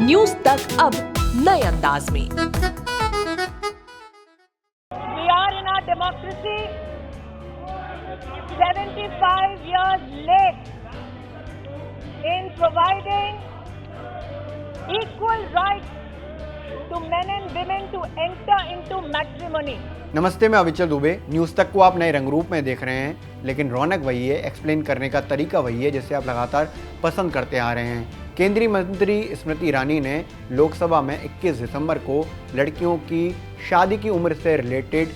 News तक अब नए अंदाज में। We are in our democracy 75 years late in providing equal rights to men and women to enter into matrimony. नमस्ते, मैं अविचल दुबे। न्यूज़ तक को आप नए रंग रूप में देख रहे हैं, लेकिन रौनक वही है, एक्सप्लेन करने का तरीका वही है जिसे आप लगातार पसंद करते आ रहे हैं। केंद्रीय मंत्री स्मृति ईरानी ने लोकसभा में 21 दिसंबर को लड़कियों की शादी की उम्र से रिलेटेड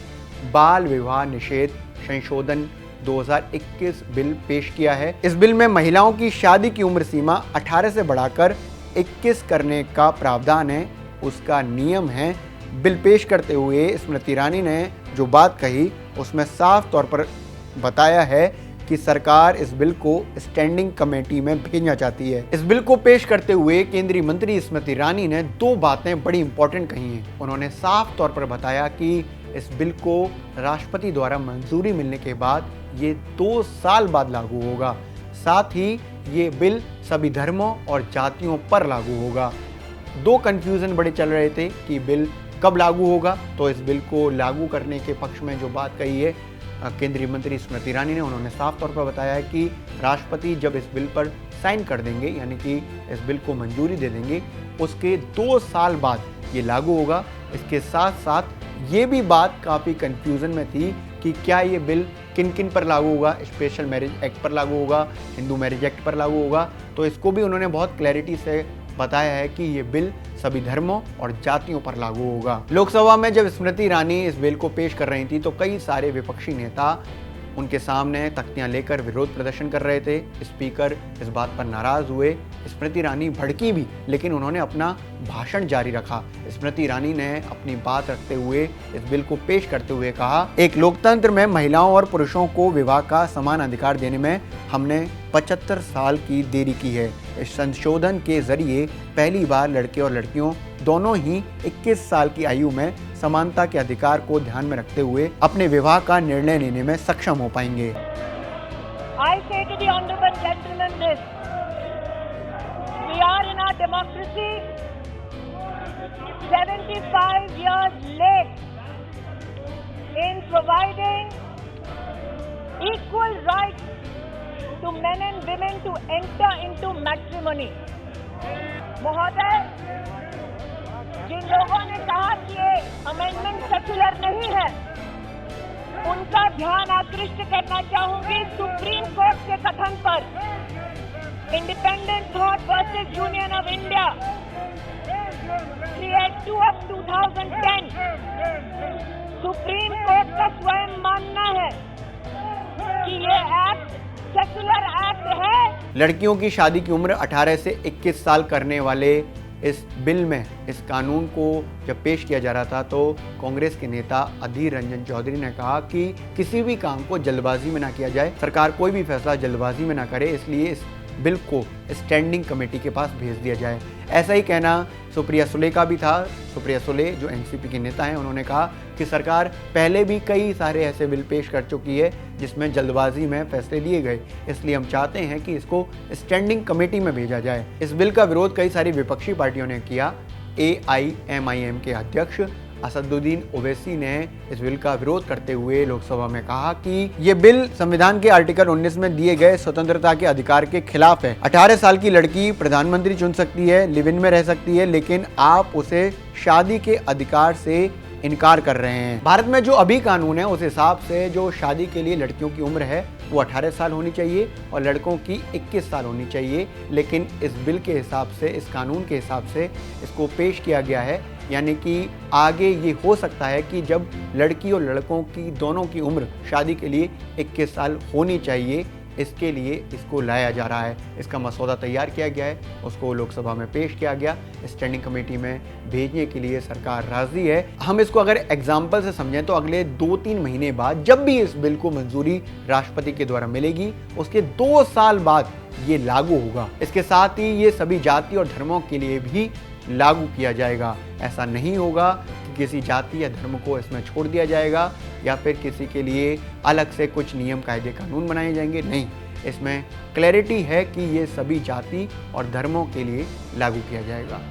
बाल विवाह निषेध संशोधन 2021 बिल पेश किया है। इस बिल में महिलाओं की शादी की उम्र सीमा 18 से बढ़ाकर 21 करने का प्रावधान है, उसका नियम है। बिल पेश करते हुए स्मृति ईरानी ने जो बात कही उसमें साफ तौर पर बताया है कि सरकार इस बिल को स्टैंडिंग कमेटी में भेजना चाहती है। इस बिल को पेश करते हुए केंद्रीय मंत्री स्मृति ईरानी ने दो बातें बड़ी इंपॉर्टेंट कही हैं। उन्होंने साफ तौर पर बताया कि इस बिल को राष्ट्रपति द्वारा मंजूरी मिलने के बाद ये 2 साल बाद लागू होगा। साथ ही ये बिल सभी धर्मों और जातियों पर लागू होगा। दो कंफ्यूजन बड़े चल रहे थे कि बिल कब लागू होगा, तो इस बिल को लागू करने के पक्ष में जो बात कही है केंद्रीय मंत्री स्मृति ईरानी ने, उन्होंने साफ तौर पर बताया है कि राष्ट्रपति जब इस बिल पर साइन कर देंगे, यानी कि इस बिल को मंजूरी दे देंगे, उसके 2 साल बाद ये लागू होगा। इसके साथ साथ ये भी बात काफ़ी कंफ्यूजन में थी कि क्या ये बिल किन किन पर लागू होगा, स्पेशल मैरिज एक्ट पर लागू होगा, हिंदू मैरिज एक्ट पर लागू होगा। तो इसको भी उन्होंने बहुत क्लैरिटी से बताया है कि ये बिल सभी धर्मों और जातियों पर लागू होगा। लोकसभा में जब स्मृति ईरानी इस बिल को पेश कर रही थी तो कई सारे विपक्षी नेता उनके सामने तख्तियां लेकर विरोध प्रदर्शन कर रहे थे। स्पीकर इस बात पर नाराज हुए। स्मृति ईरानी भड़की भी, लेकिन उन्होंने अपना भाषण जारी रखा। स्मृति ईरानी ने अपनी बात रखते हुए इस बिल को पेश करते हुए कहा, एक लोकतंत्र में महिलाओं और पुरुषों को विवाह का समान अधिकार देने में हमने 75 साल की देरी की है। इस संशोधन के जरिए पहली बार लड़के और लड़कियों दोनों ही 21 साल की आयु में समानता के अधिकार को ध्यान में रखते हुए अपने विवाह का निर्णय लेने में सक्षम हो पाएंगे। I say to the honorable gentleman this: we are in our democracy 75 years late in providing equal rights to men and women to enter into matrimony. महोदय, जिन लोगों ने कहा कि ये अमेंडमेंट सेक्युलर नहीं है, उनका ध्यान आकृष्ट करना चाहूंगी सुप्रीम कोर्ट के कथन पर। Independent thought versus union of India 382 of 2010। Supreme court का स्वयं मानना है कि ये एक्ट सेक्युलर एक्ट है। लड़कियों की शादी की उम्र 18 से 21 साल करने वाले इस बिल में, इस कानून को जब पेश किया जा रहा था तो कांग्रेस के नेता अधीर रंजन चौधरी ने कहा कि किसी भी काम को जल्दबाजी में ना किया जाए, सरकार कोई भी फैसला जल्दबाजी में ना करे, इसलिए इस बिल को स्टैंडिंग कमेटी के पास भेज दिया जाए। ऐसा ही कहना सुप्रिया सुले का भी था। सुप्रिया सुले जो एनसीपी के नेता हैं, उन्होंने कहा कि सरकार पहले भी कई सारे ऐसे बिल पेश कर चुकी है जिसमें जल्दबाजी में फैसले लिए गए, इसलिए हम चाहते हैं कि इसको स्टैंडिंग कमेटी में भेजा जाए। इस बिल का विरोध कई सारी विपक्षी पार्टियों ने किया। AIMIM के अध्यक्ष असदुद्दीन ओवैसी ने इस बिल का विरोध करते हुए लोकसभा में कहा कि ये बिल संविधान के आर्टिकल 19 में दिए गए स्वतंत्रता के अधिकार के खिलाफ है। 18 साल की लड़की प्रधानमंत्री चुन सकती है, लिव इन में रह सकती है, लेकिन आप उसे शादी के अधिकार से इनकार कर रहे हैं। भारत में जो अभी कानून है उस हिसाब से जो शादी के लिए लड़कियों की उम्र है वो 18 साल होनी चाहिए और लड़कों की 21 साल होनी चाहिए, लेकिन इस बिल के हिसाब से, इस कानून के हिसाब से इसको पेश किया गया है, यानी कि आगे ये हो सकता है कि जब लड़की और लड़कों की दोनों की उम्र शादी के लिए 21 साल होनी चाहिए, इसके लिए इसको लाया जा रहा है। इसका मसौदा तैयार किया गया है, उसको लोकसभा में पेश किया गया, स्टैंडिंग कमेटी में भेजने के लिए सरकार राजी है। हम इसको अगर एग्जाम्पल से समझें तो अगले 2-3 महीने बाद जब भी इस बिल को मंजूरी राष्ट्रपति के द्वारा मिलेगी, उसके 2 साल बाद ये लागू होगा। इसके साथ ही ये सभी जाति और धर्मों के लिए भी लागू किया जाएगा। ऐसा नहीं होगा कि किसी जाति या धर्म को इसमें छोड़ दिया जाएगा या फिर किसी के लिए अलग से कुछ नियम कायदे कानून बनाए जाएंगे। नहीं, इसमें क्लैरिटी है कि ये सभी जाति और धर्मों के लिए लागू किया जाएगा।